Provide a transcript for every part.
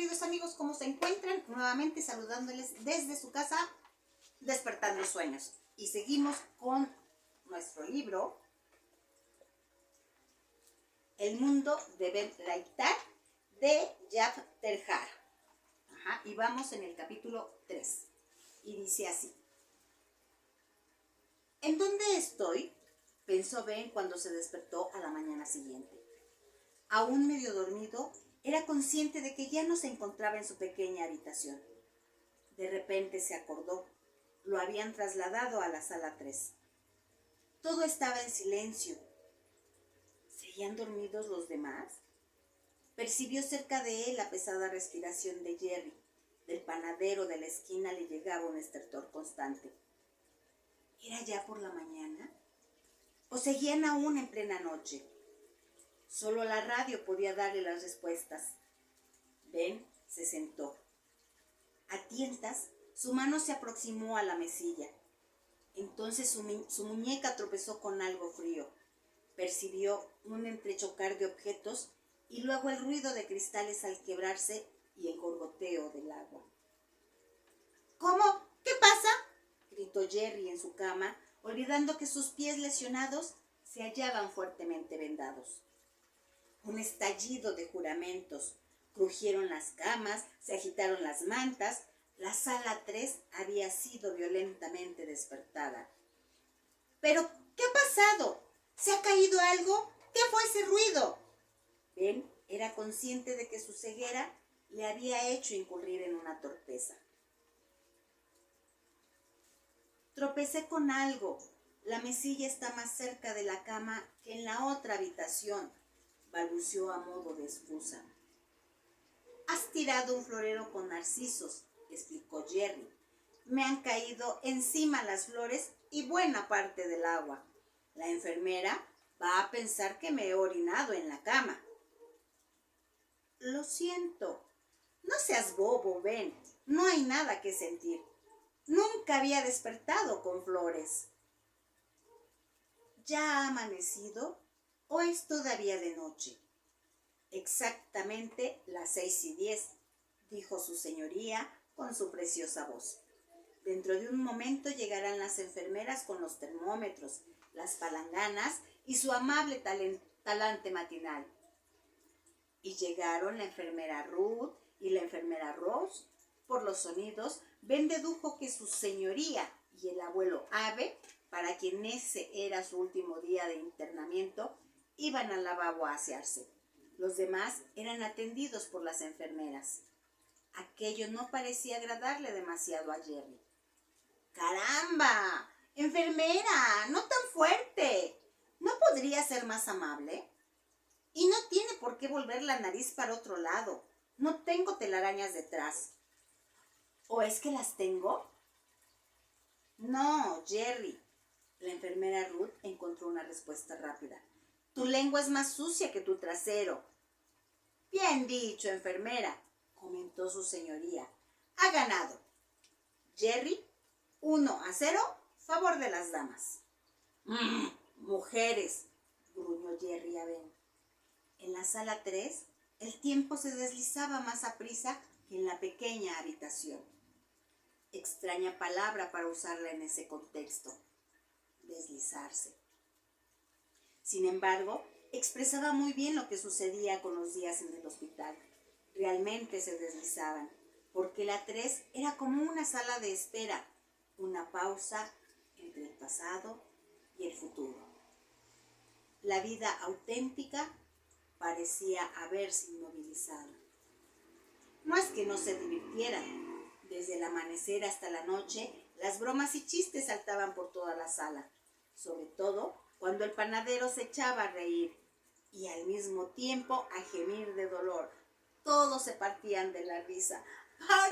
queridos amigos? ¿Cómo se encuentran? Nuevamente saludándoles desde su casa, Despertando Sueños. Y seguimos con nuestro libro, El mundo de Ben Laitar, de Jaff Terhar. Y vamos en el capítulo 3. Y dice así. ¿En dónde estoy?, pensó Ben cuando se despertó a la mañana siguiente. Aún medio dormido, era consciente de que ya no se encontraba en su pequeña habitación. De repente se acordó. Lo habían trasladado a la sala 3. Todo estaba en silencio. ¿Seguían dormidos los demás? Percibió cerca de él la pesada respiración de Jerry. Del panadero de la esquina le llegaba un estertor constante. ¿Era ya por la mañana? ¿O seguían aún en plena noche? Solo la radio podía darle las respuestas. Ben se sentó. A tientas, su mano se aproximó a la mesilla. Entonces su muñeca tropezó con algo frío. Percibió un entrechocar de objetos y luego el ruido de cristales al quebrarse y el gorgoteo del agua. ¿Cómo? ¿Qué pasa?, gritó Jerry en su cama, olvidando que sus pies lesionados se hallaban fuertemente vendados. Un estallido de juramentos. Crujieron las camas, se agitaron las mantas. La sala 3 había sido violentamente despertada. ¿Pero qué ha pasado? ¿Se ha caído algo? ¿Qué fue ese ruido? Ben era consciente de que su ceguera le había hecho incurrir en una torpeza. Tropecé con algo. La mesilla está más cerca de la cama que en la otra habitación, balbuceó a modo de excusa. Has tirado un florero con narcisos, explicó Jerry. Me han caído encima las flores y buena parte del agua. La enfermera va a pensar que me he orinado en la cama. Lo siento. No seas bobo, Ben. No hay nada que sentir. Nunca había despertado con flores. ¿Ya ha amanecido o es todavía de noche? Exactamente las 6:10, dijo su señoría con su preciosa voz. Dentro de un momento llegarán las enfermeras con los termómetros, las palanganas y su amable talante matinal. Y llegaron la enfermera Ruth y la enfermera Rose. Por los sonidos, Ben dedujo que su señoría y el abuelo Abe, para quien ese era su último día de internamiento, iban al lavabo a asearse. Los demás eran atendidos por las enfermeras. Aquello no parecía agradarle demasiado a Jerry. ¡Caramba! ¡Enfermera! ¡No tan fuerte! ¿No podría ser más amable? Y no tiene por qué volver la nariz para otro lado. No tengo telarañas detrás. ¿O es que las tengo? No, Jerry. La enfermera Ruth encontró una respuesta rápida. Tu lengua es más sucia que tu trasero. Bien dicho, enfermera, comentó su señoría. Ha ganado. Jerry, 1-0, favor de las damas. Mujeres, gruñó Jerry a Ben. En la sala 3, el tiempo se deslizaba más aprisa que en la pequeña habitación. Extraña palabra para usarla en ese contexto. Deslizarse. Sin embargo, expresaba muy bien lo que sucedía con los días en el hospital. Realmente se deslizaban, porque la 3 era como una sala de espera, una pausa entre el pasado y el futuro. La vida auténtica parecía haberse inmovilizado. No es que no se divirtieran. Desde el amanecer hasta la noche, las bromas y chistes saltaban por toda la sala, sobre todo cuando el panadero se echaba a reír y al mismo tiempo a gemir de dolor. Todos se partían de la risa. ¡Para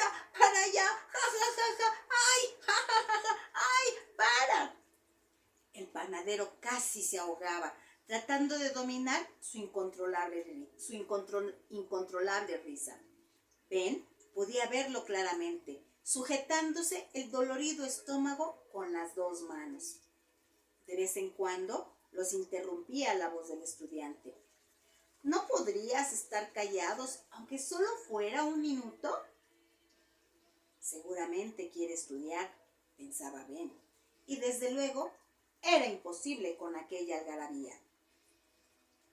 allá! ¡Ja, ja, ja, ja! ¡Ay! ¡Ja, ja, ja, ja! ¡Ay! ¡Para! El panadero casi se ahogaba, tratando de dominar su incontrolable risa. Ben podía verlo claramente, sujetándose el dolorido estómago con las 2 manos. De vez en cuando los interrumpía la voz del estudiante. ¿No podrías estar callados, aunque solo fuera un minuto? Seguramente quiere estudiar, pensaba Ben, y desde luego era imposible con aquella algarabía.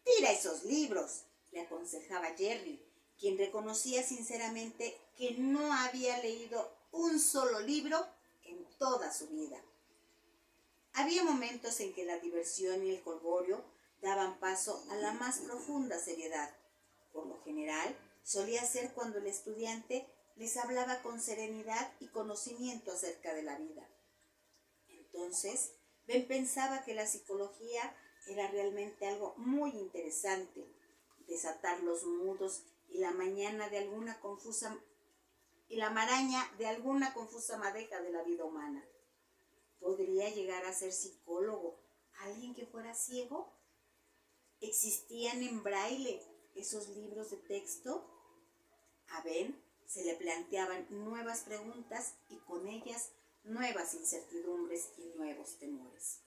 Tira esos libros, le aconsejaba Jerry, quien reconocía sinceramente que no había leído un solo libro en toda su vida. Había momentos en que la diversión y el jolgorio daban paso a la más profunda seriedad. Por lo general, solía ser cuando el estudiante les hablaba con serenidad y conocimiento acerca de la vida. Entonces, Ben pensaba que la psicología era realmente algo muy interesante. Desatar los nudos y la maraña de alguna confusa madeja de la vida humana. ¿Podría llegar a ser psicólogo alguien que fuera ciego? ¿Existían en braille esos libros de texto? A Ben se le planteaban nuevas preguntas y con ellas nuevas incertidumbres y nuevos temores.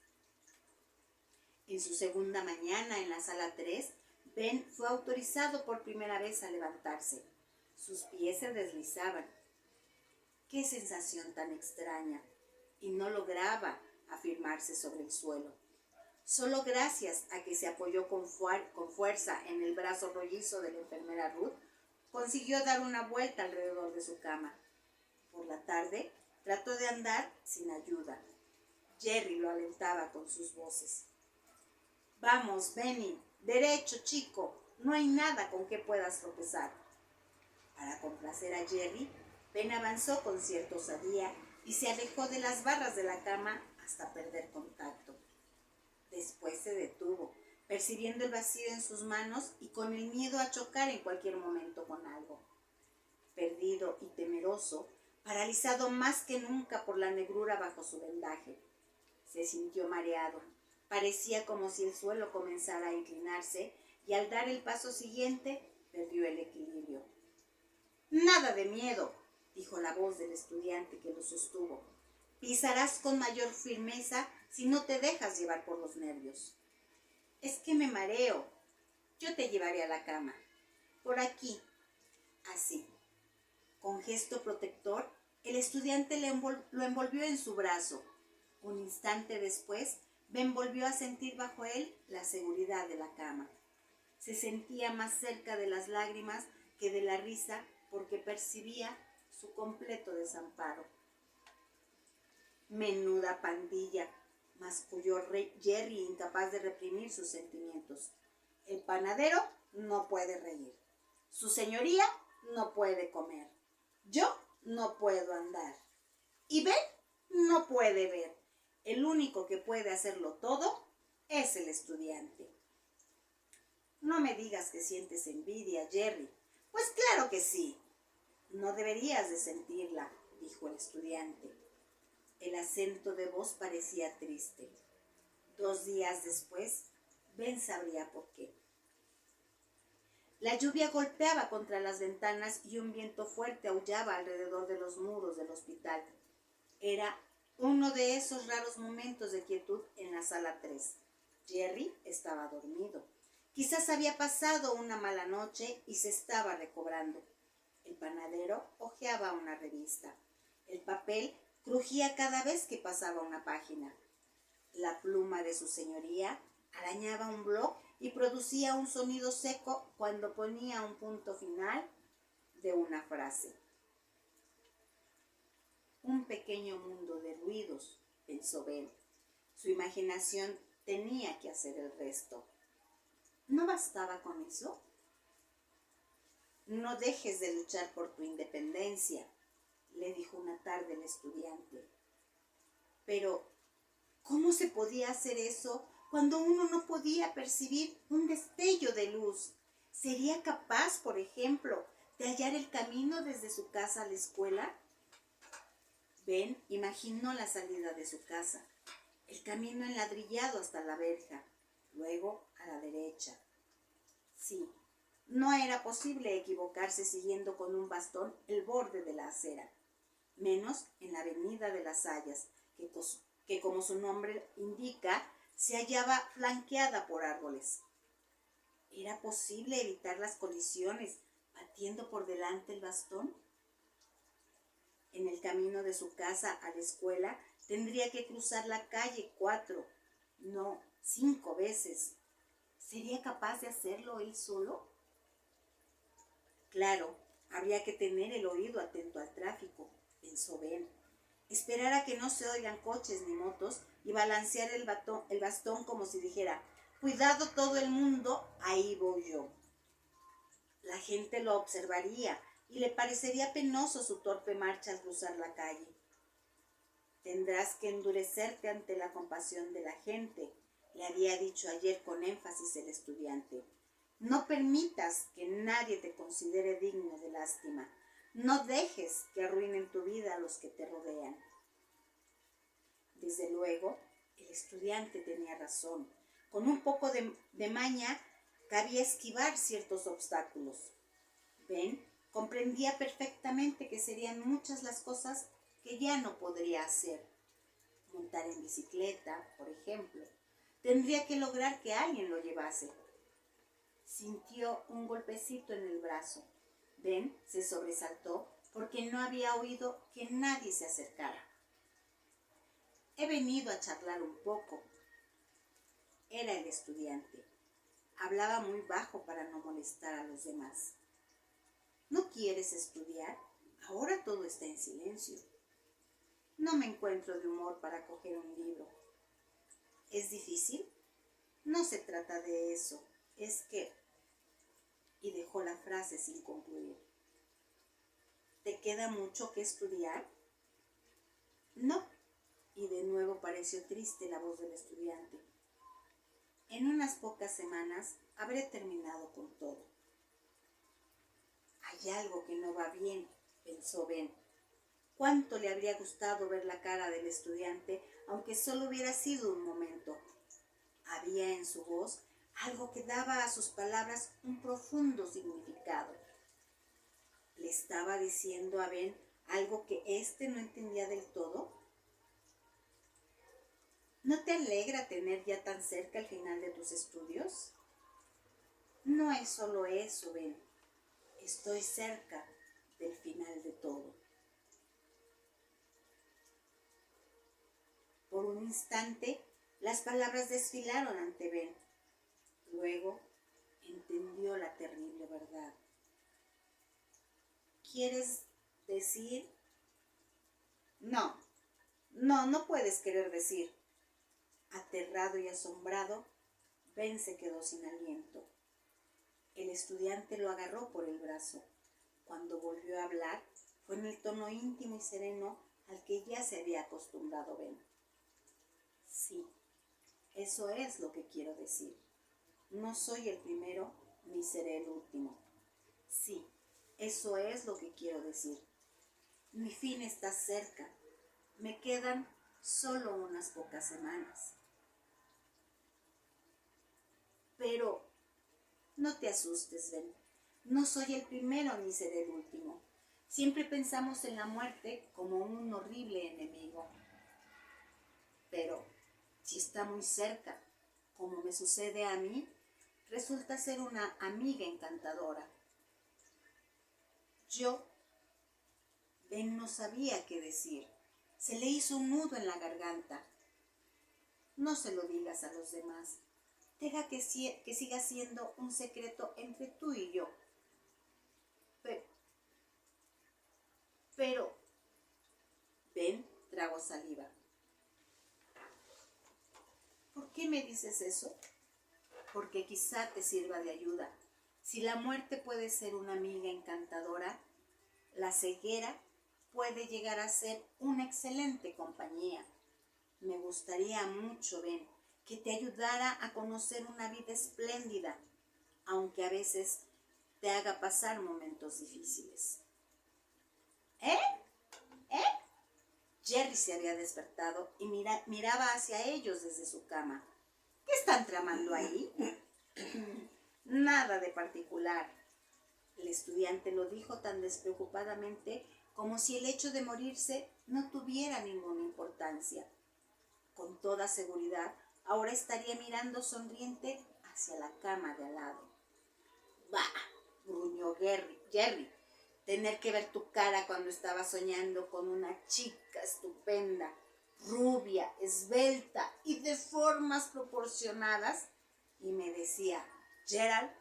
En su segunda mañana en la sala 3, Ben fue autorizado por primera vez a levantarse. Sus pies se deslizaban. ¡Qué sensación tan extraña! Y no lograba afirmarse sobre el suelo. Solo gracias a que se apoyó con fuerza en el brazo rollizo de la enfermera Ruth, consiguió dar una vuelta alrededor de su cama. Por la tarde, trató de andar sin ayuda. Jerry lo alentaba con sus voces. «Vamos, Benny, derecho, chico, no hay nada con que puedas tropezar». Para complacer a Jerry, Ben avanzó con cierta osadía y se alejó de las barras de la cama hasta perder contacto. Después se detuvo, percibiendo el vacío en sus manos y con el miedo a chocar en cualquier momento con algo. Perdido y temeroso, paralizado más que nunca por la negrura bajo su vendaje, se sintió mareado. Parecía como si el suelo comenzara a inclinarse y al dar el paso siguiente perdió el equilibrio. «Nada de miedo», dijo la voz del estudiante que lo sostuvo. «Pisarás con mayor firmeza si no te dejas llevar por los nervios». «Es que me mareo. Yo te llevaré a la cama. Por aquí». Así. Con gesto protector, el estudiante lo envolvió en su brazo. Un instante después, Ben volvió a sentir bajo él la seguridad de la cama. Se sentía más cerca de las lágrimas que de la risa porque percibía su completo desamparo. «Menuda pandilla», masculló Jerry, incapaz de reprimir sus sentimientos. «El panadero no puede reír. Su señoría no puede comer. Yo no puedo andar. Y Ben no puede ver. El único que puede hacerlo todo es el estudiante». «No me digas que sientes envidia, Jerry». «Pues claro que sí». «No deberías de sentirla», dijo el estudiante. El acento de voz parecía triste. 2 días después, Ben sabría por qué. La lluvia golpeaba contra las ventanas y un viento fuerte aullaba alrededor de los muros del hospital. Era uno de esos raros momentos de quietud en la sala 3. Jerry estaba dormido. Quizás había pasado una mala noche y se estaba recobrando. El panadero hojeaba una revista. El papel crujía cada vez que pasaba una página. La pluma de su señoría arañaba un bloc y producía un sonido seco cuando ponía un punto final de una frase. «Un pequeño mundo de ruidos», pensó Ben. Su imaginación tenía que hacer el resto. ¿No bastaba con eso? «No dejes de luchar por tu independencia», le dijo una tarde el estudiante. Pero, ¿cómo se podía hacer eso cuando uno no podía percibir un destello de luz? ¿Sería capaz, por ejemplo, de hallar el camino desde su casa a la escuela? Ben imaginó la salida de su casa, el camino enladrillado hasta la verja, luego a la derecha. Sí, no era posible equivocarse siguiendo con un bastón el borde de la acera, menos en la avenida de las Hayas, que como su nombre indica, se hallaba flanqueada por árboles. ¿Era posible evitar las colisiones batiendo por delante el bastón? En el camino de su casa a la escuela tendría que cruzar la calle 4, no 5 veces. ¿Sería capaz de hacerlo él solo? Claro, habría que tener el oído atento al tráfico, pensó Ben. Esperar a que no se oigan coches ni motos y balancear el bastón como si dijera: cuidado todo el mundo, ahí voy yo. La gente lo observaría y le parecería penoso su torpe marcha al cruzar la calle. Tendrás que endurecerte ante la compasión de la gente, le había dicho ayer con énfasis el estudiante. No permitas que nadie te considere digno de lástima. No dejes que arruinen tu vida a los que te rodean. Desde luego, el estudiante tenía razón. Con un poco de maña cabía esquivar ciertos obstáculos. Ben comprendía perfectamente que serían muchas las cosas que ya no podría hacer. Montar en bicicleta, por ejemplo. Tendría que lograr que alguien lo llevase. Sintió un golpecito en el brazo. Ben se sobresaltó porque no había oído que nadie se acercara. He venido a charlar un poco. Era el estudiante. Hablaba muy bajo para no molestar a los demás. ¿No quieres estudiar? Ahora todo está en silencio. No me encuentro de humor para coger un libro. ¿Es difícil? No se trata de eso. Es que... Y dejó la frase sin concluir. ¿Te queda mucho que estudiar? No. Y de nuevo pareció triste la voz del estudiante. En unas pocas semanas habré terminado con todo. Hay algo que no va bien, pensó Ben. Cuánto le habría gustado ver la cara del estudiante, aunque solo hubiera sido un momento. Había en su voz algo que daba a sus palabras un profundo significado. ¿Le estaba diciendo a Ben algo que éste no entendía del todo? ¿No te alegra tener ya tan cerca el final de tus estudios? No es solo eso, Ben. Estoy cerca del final de todo. Por un instante, las palabras desfilaron ante Ben. Luego, entendió la terrible verdad. ¿Quieres decir? No puedes querer decir. Aterrado y asombrado, Ben se quedó sin aliento. El estudiante lo agarró por el brazo. Cuando volvió a hablar, fue en el tono íntimo y sereno al que ya se había acostumbrado Ben. Sí, eso es lo que quiero decir. No soy el primero ni seré el último. Sí, eso es lo que quiero decir. Mi fin está cerca. Me quedan solo unas pocas semanas. Pero no te asustes, Ben. No soy el primero ni seré el último. Siempre pensamos en la muerte como un horrible enemigo. Pero si está muy cerca, como me sucede a mí, resulta ser una amiga encantadora. Ben no sabía qué decir. Se le hizo un nudo en la garganta. No se lo digas a los demás. Deja que siga siendo un secreto entre tú y yo. Pero, Ben tragó saliva. ¿Por qué me dices eso? Porque quizá te sirva de ayuda. Si la muerte puede ser una amiga encantadora, la ceguera puede llegar a ser una excelente compañía. Me gustaría mucho, Ben, que te ayudara a conocer una vida espléndida, aunque a veces te haga pasar momentos difíciles. ¿Eh? Jerry se había despertado y miraba hacia ellos desde su cama. ¿Qué están tramando ahí? Nada de particular. El estudiante lo dijo tan despreocupadamente como si el hecho de morirse no tuviera ninguna importancia. Con toda seguridad, ahora estaría mirando sonriente hacia la cama de al lado. Bah, gruñó Jerry. Tener que ver tu cara cuando estaba soñando con una chica estupenda, rubia, esbelta y de formas proporcionadas. Y me decía, Gerald,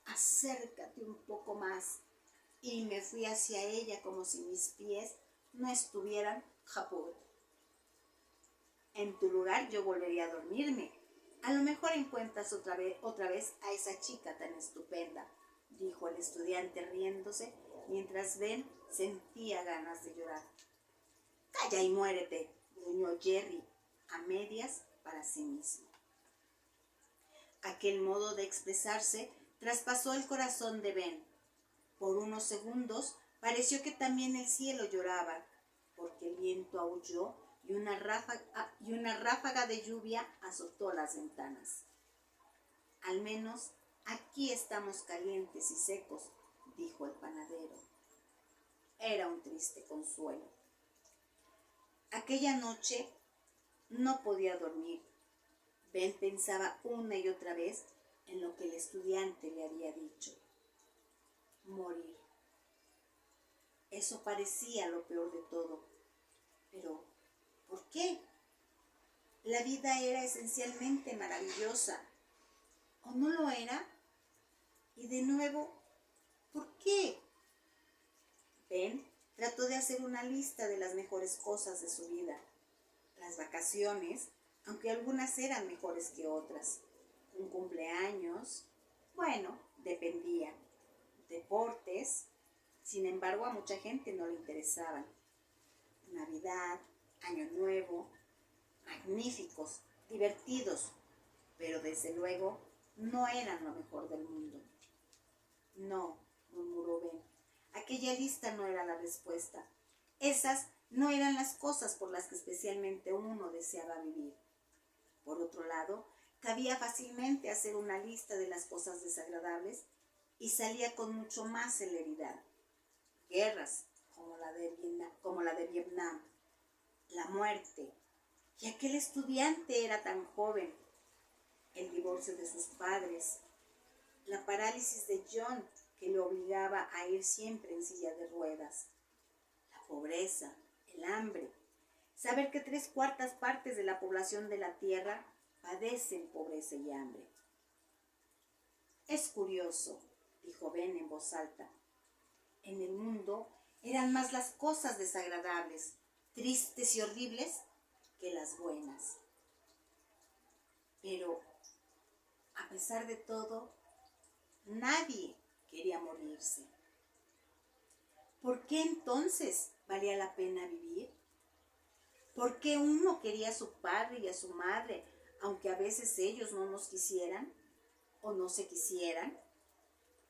acércate un poco más. Y me fui hacia ella como si mis pies no estuvieran japut. En tu lugar yo volvería a dormirme. A lo mejor encuentras otra vez a esa chica tan estupenda, dijo el estudiante riéndose, mientras Ben sentía ganas de llorar. Calla y muérete, gruñó Jerry, a medias para sí mismo. Aquel modo de expresarse traspasó el corazón de Ben. Por unos segundos pareció que también el cielo lloraba, porque el viento aulló y una ráfaga de lluvia azotó las ventanas. Al menos aquí estamos calientes y secos, dijo el panadero. Era un triste consuelo. Aquella noche no podía dormir. Ben pensaba una y otra vez en lo que el estudiante le había dicho. Morir. Eso parecía lo peor de todo. Pero, ¿por qué? La vida era esencialmente maravillosa. ¿O no lo era? Y de nuevo, ¿por qué? Ben trató de hacer una lista de las mejores cosas de su vida. Las vacaciones, aunque algunas eran mejores que otras. Un cumpleaños, bueno, dependía. Deportes, sin embargo, a mucha gente no le interesaban. Navidad, Año Nuevo, magníficos, divertidos, pero desde luego no eran lo mejor del mundo. No, murmuró Ben, aquella lista no era la respuesta. Esas no eran las cosas por las que especialmente uno deseaba vivir. Por otro lado, cabía fácilmente hacer una lista de las cosas desagradables y salía con mucho más celeridad. Guerras como la de Vietnam, la muerte, y aquel estudiante era tan joven, el divorcio de sus padres, la parálisis de John que le obligaba a ir siempre en silla de ruedas, la pobreza, el hambre, saber que 3/4 partes de la población de la Tierra padecen pobreza y hambre. Es curioso, dijo Ben en voz alta. En el mundo eran más las cosas desagradables, tristes y horribles que las buenas. Pero, a pesar de todo, nadie quería morirse. ¿Por qué entonces valía la pena vivir? ¿Por qué uno quería a su padre y a su madre, aunque a veces ellos no nos quisieran o no se quisieran?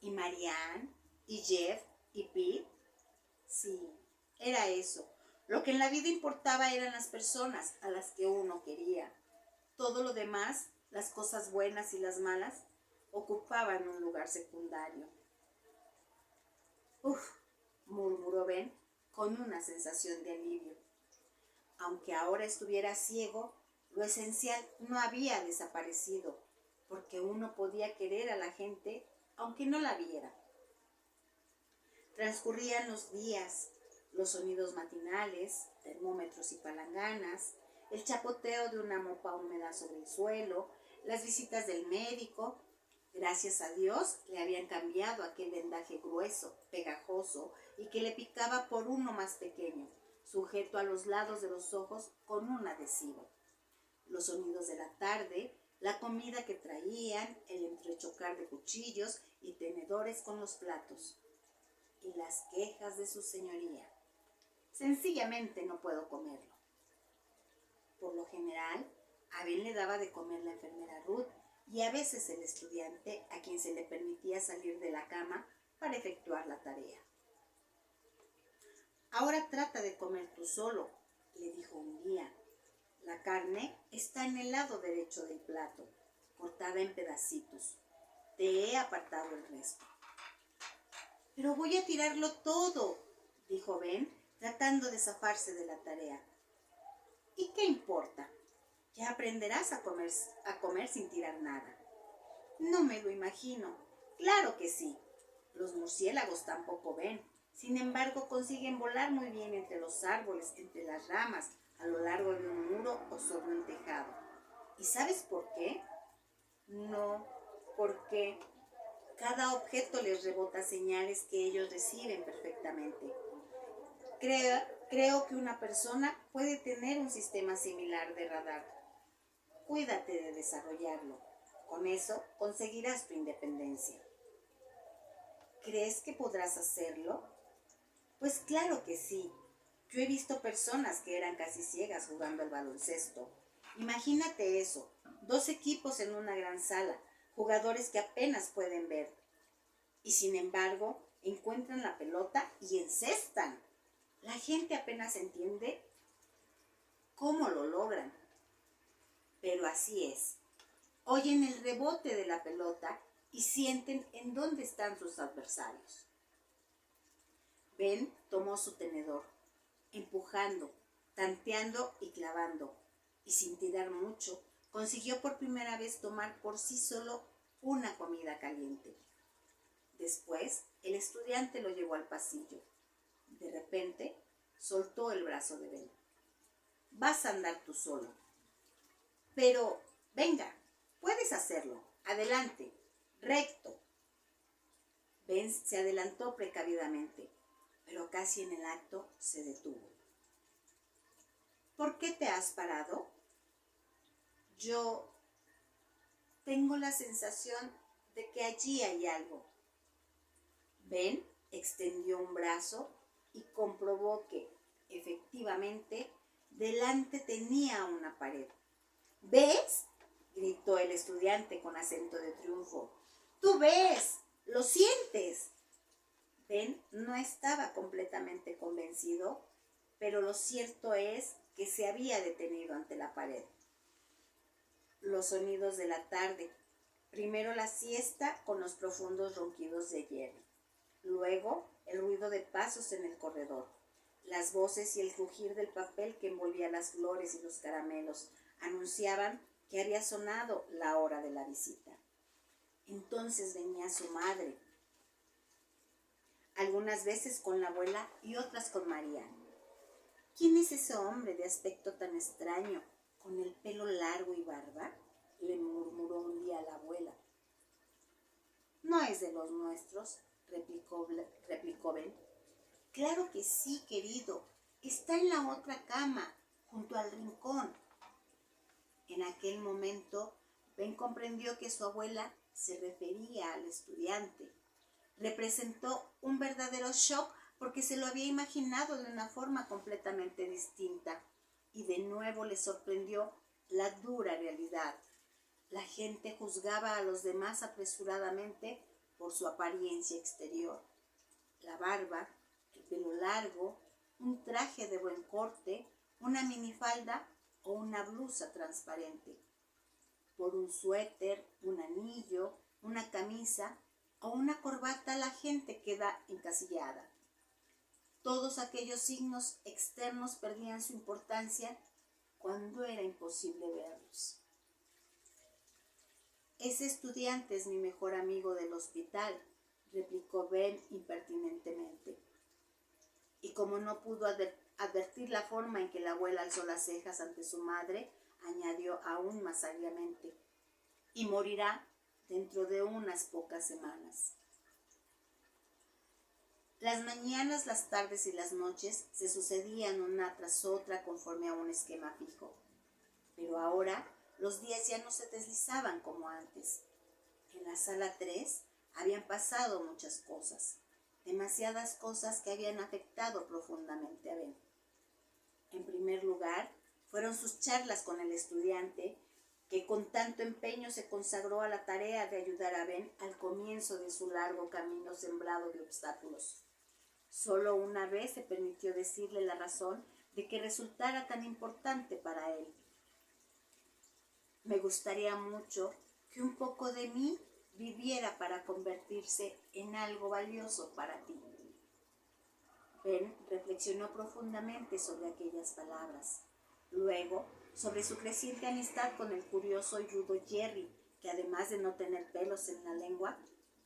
¿Y Marianne? ¿Y Jeff? ¿Y Pete? Sí, era eso. Lo que en la vida importaba eran las personas a las que uno quería. Todo lo demás, las cosas buenas y las malas, ocupaban un lugar secundario. Uf, murmuró Ben con una sensación de alivio. Aunque ahora estuviera ciego, lo esencial no había desaparecido, porque uno podía querer a la gente aunque no la viera. Transcurrían los días, los sonidos matinales, termómetros y palanganas, el chapoteo de una mopa húmeda sobre el suelo, las visitas del médico. Gracias a Dios le habían cambiado aquel vendaje grueso, pegajoso y que le picaba por uno más pequeño, sujeto a los lados de los ojos con un adhesivo. Los sonidos de la tarde, la comida que traían, el entrechocar de cuchillos y tenedores con los platos. Y las quejas de su señoría. Sencillamente no puedo comerlo. Por lo general, a Ben le daba de comer la enfermera Ruth y a veces el estudiante a quien se le permitía salir de la cama para efectuar la tarea. Ahora trata de comer tú solo, le dijo un día. La carne está en el lado derecho del plato, cortada en pedacitos. Te he apartado el resto. Pero voy a tirarlo todo, dijo Ben, tratando de zafarse de la tarea. ¿Y qué importa? Ya aprenderás a comer sin tirar nada. No me lo imagino. Claro que sí. Los murciélagos tampoco ven. Sin embargo, consiguen volar muy bien entre los árboles, entre las ramas, a lo largo de un muro o sobre un tejado. ¿Y sabes por qué? No, porque cada objeto les rebota señales que ellos reciben perfectamente. Creo que una persona puede tener un sistema similar de radar. Cuídate de desarrollarlo. Con eso conseguirás tu independencia. ¿Crees que podrás hacerlo? Pues claro que sí. Yo he visto personas que eran casi ciegas jugando al baloncesto. Imagínate eso, 2 equipos en una gran sala, jugadores que apenas pueden ver. Y sin embargo, encuentran la pelota y encestan. La gente apenas entiende cómo lo logran. Pero así es. Oyen el rebote de la pelota y sienten en dónde están sus adversarios. Ben tomó su tenedor, empujando, tanteando y clavando, y sin tirar mucho, consiguió por primera vez tomar por sí solo una comida caliente. Después, el estudiante lo llevó al pasillo. De repente, soltó el brazo de Ben. Vas a andar tú solo. Pero, venga, puedes hacerlo. Adelante, recto. Ben se adelantó precavidamente, pero casi en el acto se detuvo. ¿Por qué te has parado? Yo tengo la sensación de que allí hay algo. Ben extendió un brazo y comprobó que, efectivamente, delante tenía una pared. ¿Ves?, gritó el estudiante con acento de triunfo. ¡Tú ves! ¡Lo sientes! Ben no estaba completamente convencido, pero lo cierto es que se había detenido ante la pared. Los sonidos de la tarde. Primero la siesta con los profundos ronquidos de Jerry. Luego el ruido de pasos en el corredor. Las voces y el crujir del papel que envolvía las flores y los caramelos anunciaban que había sonado la hora de la visita. Entonces venía su madre, algunas veces con la abuela y otras con María. ¿Quién es ese hombre de aspecto tan extraño, con el pelo largo y barba?, le murmuró un día la abuela. No es de los nuestros, replicó Ben. Claro que sí, querido, está en la otra cama, junto al rincón. En aquel momento, Ben comprendió que su abuela se refería al estudiante. Representó un verdadero shock porque se lo había imaginado de una forma completamente distinta y de nuevo le sorprendió la dura realidad. La gente juzgaba a los demás apresuradamente por su apariencia exterior. La barba, el pelo largo, un traje de buen corte, una minifalda o una blusa transparente. Por un suéter, un anillo, una camisa o una corbata la gente queda encasillada. Todos aquellos signos externos perdían su importancia cuando era imposible verlos. Ese estudiante es mi mejor amigo del hospital, replicó Ben impertinentemente. Y como no pudo advertir la forma en que la abuela alzó las cejas ante su madre, añadió aún más sabiamente, y morirá dentro de unas pocas semanas. Las mañanas, las tardes y las noches se sucedían una tras otra conforme a un esquema fijo. Pero ahora los días ya no se deslizaban como antes. En la sala 3 habían pasado muchas cosas, demasiadas cosas que habían afectado profundamente a Ben. En primer lugar, fueron sus charlas con el estudiante, que con tanto empeño se consagró a la tarea de ayudar a Ben al comienzo de su largo camino sembrado de obstáculos. Solo una vez se permitió decirle la razón de que resultara tan importante para él. Me gustaría mucho que un poco de mí viviera para convertirse en algo valioso para ti. Ben reflexionó profundamente sobre aquellas palabras. Luego, sobre su creciente amistad con el curioso y rudo Jerry, que además de no tener pelos en la lengua,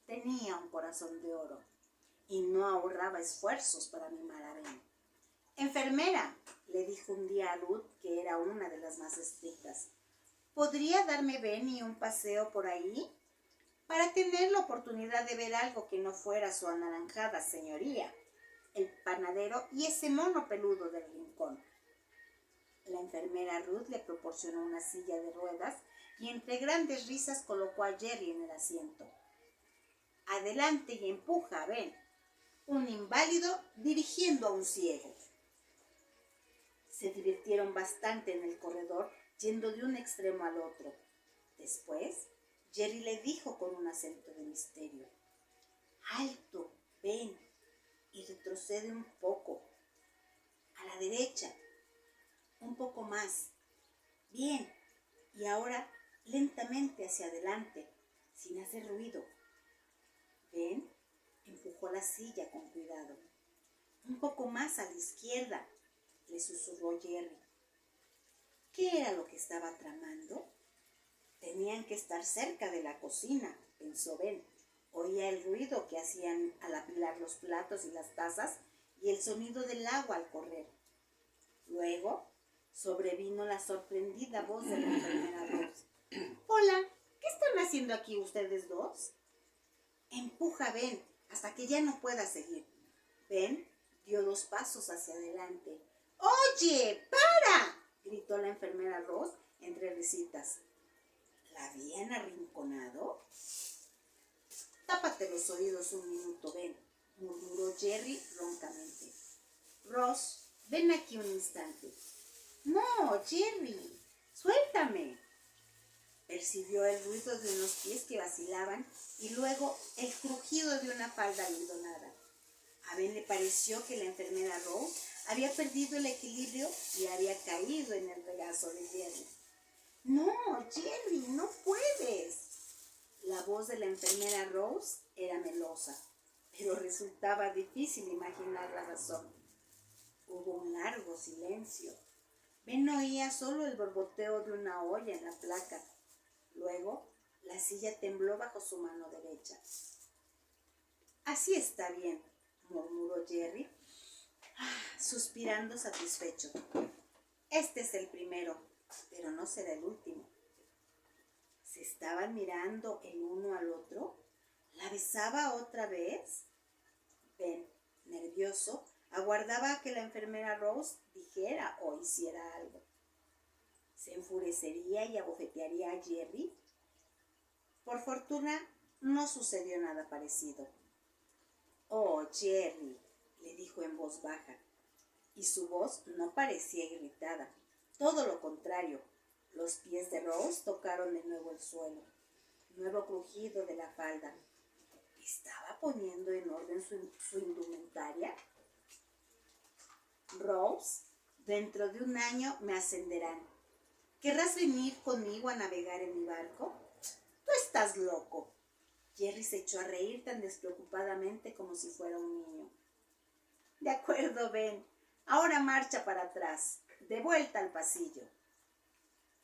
tenía un corazón de oro y no ahorraba esfuerzos para mimar a Ben. Enfermera, le dijo un día a Ruth, que era una de las más estrictas, ¿podría darme Benny un paseo por ahí? Para tener la oportunidad de ver algo que no fuera su anaranjada señoría, el panadero y ese mono peludo del rincón. La enfermera Ruth le proporcionó una silla de ruedas y entre grandes risas colocó a Jerry en el asiento. Adelante y empuja, Ben. Un inválido dirigiendo a un ciego. Se divirtieron bastante en el corredor, yendo de un extremo al otro. Después, Jerry le dijo con un acento de misterio: «Alto, ven, y retrocede un poco. A la derecha, un poco más. Bien, y ahora lentamente hacia adelante, sin hacer ruido». Ben empujó la silla con cuidado. «Un poco más a la izquierda», le susurró Jerry. ¿Qué era lo que estaba tramando? Tenían que estar cerca de la cocina, pensó Ben. Oía el ruido que hacían al apilar los platos y las tazas y el sonido del agua al correr. Luego sobrevino la sorprendida voz de la enfermera Rose. «Hola, ¿qué están haciendo aquí ustedes dos?» «Empuja, Ben, hasta que ya no pueda seguir». Ben dio 2 pasos hacia adelante. «¡Oye, para!», gritó la enfermera Rose entre risitas. ¿La habían arrinconado? «Tápate los oídos un minuto, Ben», murmuró Jerry roncamente. «Ross, ven aquí un instante». «No, Jerry, suéltame». Percibió el ruido de unos pies que vacilaban y luego el crujido de una falda almidonada. A Ben le pareció que la enfermera Rose había perdido el equilibrio y había caído en el regazo de Jerry. «No, Jerry, no puedes». La voz de la enfermera Rose era melosa, pero resultaba difícil imaginar la razón. Hubo un largo silencio. Ben oía solo el borboteo de una olla en la placa. Luego, la silla tembló bajo su mano derecha. «Así está bien», murmuró Jerry, suspirando satisfecho. «Este es el primero, pero no será el último». ¿Se estaban mirando el uno al otro? ¿La besaba otra vez? Ben, nervioso, aguardaba a que la enfermera Rose dijera o hiciera algo. ¿Se enfurecería y abofetearía a Jerry? Por fortuna, no sucedió nada parecido. «Oh, Jerry», le dijo en voz baja, y su voz no parecía irritada. Todo lo contrario, los pies de Rose tocaron de nuevo el suelo. Nuevo crujido de la falda. ¿Estaba poniendo en orden su indumentaria? «Rose, dentro de un año me ascenderán. ¿Querrás venir conmigo a navegar en mi barco?» «Tú estás loco». Jerry se echó a reír tan despreocupadamente como si fuera un niño. «De acuerdo, Ben. Ahora marcha para atrás, de vuelta al pasillo».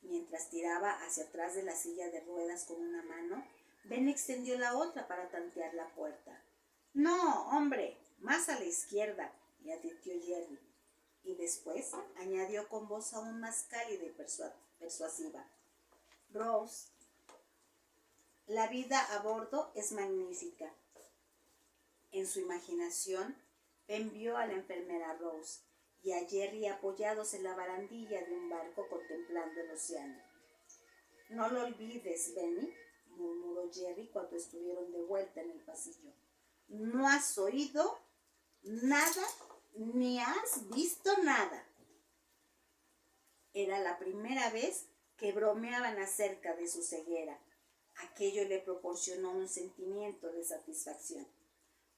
Mientras tiraba hacia atrás de la silla de ruedas con una mano, Ben extendió la otra para tantear la puerta. «No, hombre, más a la izquierda», le advirtió Jerry. Y después añadió con voz aún más cálida y persuasiva: «Rose, la vida a bordo es magnífica». En su imaginación, Ben vio a la enfermera Rose y a Jerry apoyados en la barandilla de un barco contemplando el océano. «No lo olvides, Benny», murmuró Jerry cuando estuvieron de vuelta en el pasillo. «No has oído nada ni has visto nada». Era la primera vez que bromeaban acerca de su ceguera. Aquello le proporcionó un sentimiento de satisfacción.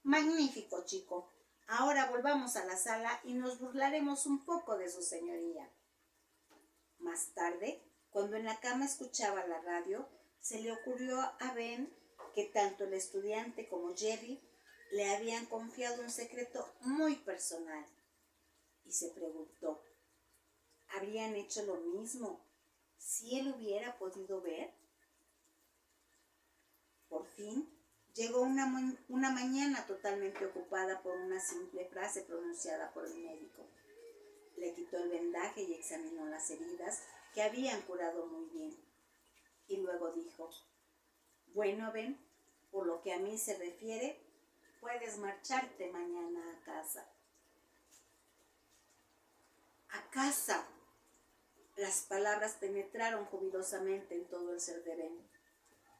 «Magnífico, chico. Ahora volvamos a la sala y nos burlaremos un poco de su señoría». Más tarde, cuando en la cama escuchaba la radio, se le ocurrió a Ben que tanto el estudiante como Jerry le habían confiado un secreto muy personal. Y se preguntó, ¿habrían hecho lo mismo si él hubiera podido ver? Por fin, Llegó una mañana totalmente ocupada por una simple frase pronunciada por el médico. Le quitó el vendaje y examinó las heridas que habían curado muy bien. Y luego dijo: bueno, Ben, por lo que a mí se refiere, puedes marcharte mañana a casa. ¡A casa! Las palabras penetraron jubilosamente en todo el ser de Ben,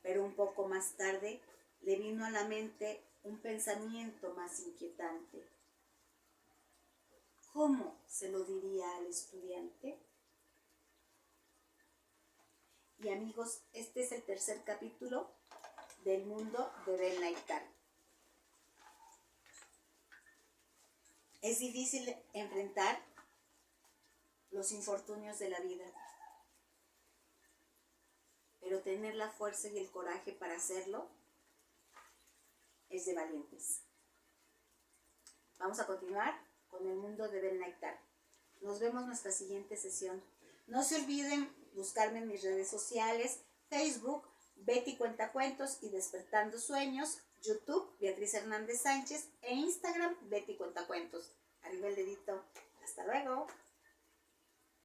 pero un poco más tarde le vino a la mente un pensamiento más inquietante. ¿Cómo se lo diría al estudiante? Y amigos, este es el tercer capítulo del mundo de Ben Laitar. Es difícil enfrentar los infortunios de la vida, pero tener la fuerza y el coraje para hacerlo es de valientes. Vamos a continuar con el mundo de Ben Laitar. Nos vemos en nuestra siguiente sesión. No se olviden buscarme en mis redes sociales: Facebook, Betty Cuentacuentos y Despertando Sueños; YouTube, Beatriz Hernández Sánchez; e Instagram, Betty Cuentacuentos. Arriba el dedito. Hasta luego.